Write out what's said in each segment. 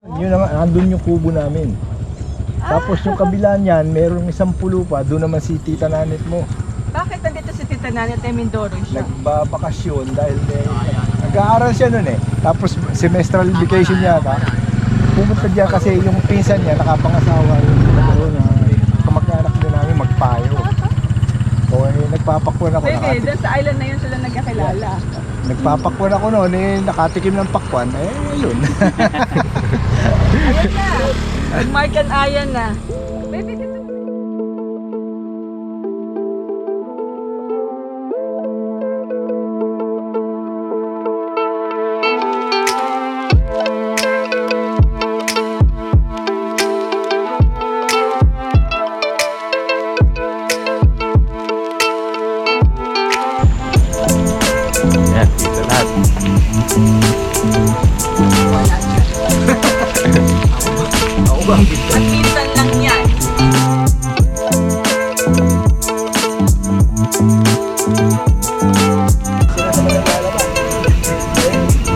Yun na nga, nandun yung kubo namin. Tapos yung kabila niyan, merong isang pulo pa, doon naman si Tita Nanit mo. Bakit nandito si Tita Nanit ay Mindoro siya? Nagbabakasyon dahil nag-aaral siya nun eh. Tapos semestral vacation yata. Pumunta diyan kasi yung pinsan niya nakapangasawa yung kamag-anak din namin magpayo. So nagpapakwan ako. Baby, doon sa island na yun sila nagkakilala. Nagpapakwan ako noon nakatikim ng pakwan. Yun. Ayan na. Mark and Ayan na. Baby, dito. Yan, dito lahat. Ako ba ang pinsan? At minsan lang yan. Sila naman naglalabas.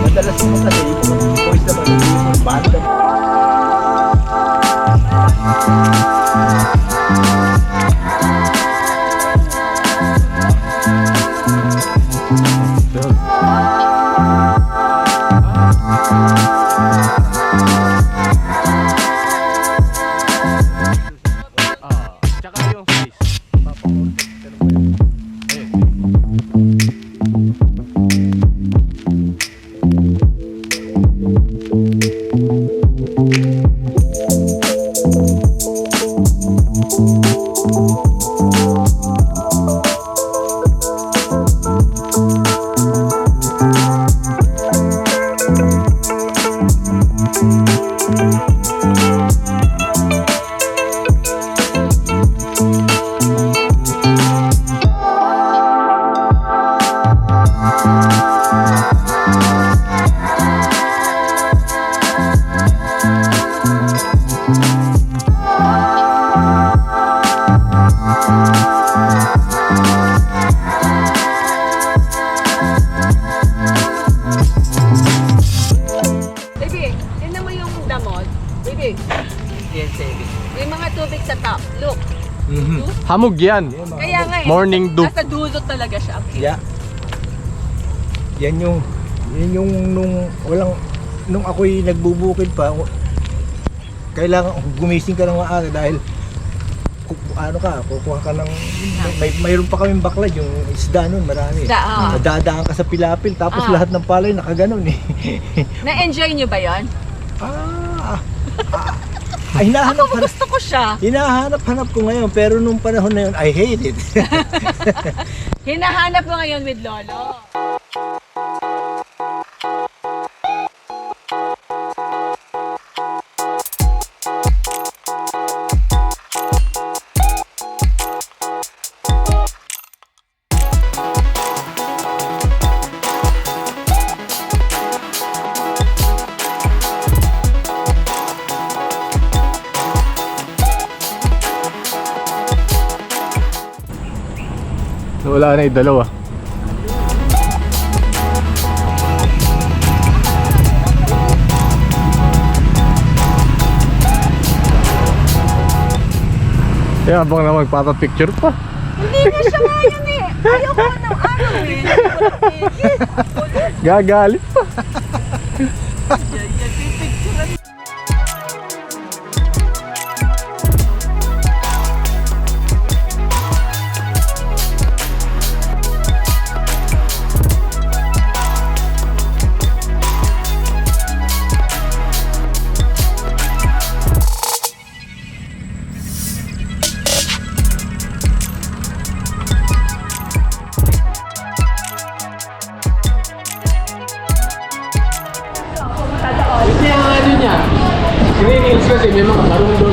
Madalas mo kasi yung boys naman yung banda. Tsaka yung face. Baby, tignan mo yung damot. Baby, Yes, baby. may mga tubig sa top. Look. Hamog yan. Kaya nga eh. Morning dew. Nasa dulo talaga siya. Yeah. Yan yung nung ako'y nagbubukid pa, kailangan gumising ka ng maaga dahil kukuha ka ng mayroon pa kaming baklad yung isda nun, marami. Isda, Nadadaan ka sa pilapil tapos Ah. lahat ng palay nakaganon eh. Na-enjoy niyo ba yon? Hinahanap Gusto ko siya. hinahanap ko ngayon pero nung panahon na yun I hate it. Hinahanap mo ngayon with Lolo. Wala na yung dalawa. Kaya habang na magpapapicture pa. Hindi na siya ngayon eh. Ayoko ng araw eh. Gagalit pa. Hindi ang ano niya. Green Hills kasi may mga marunong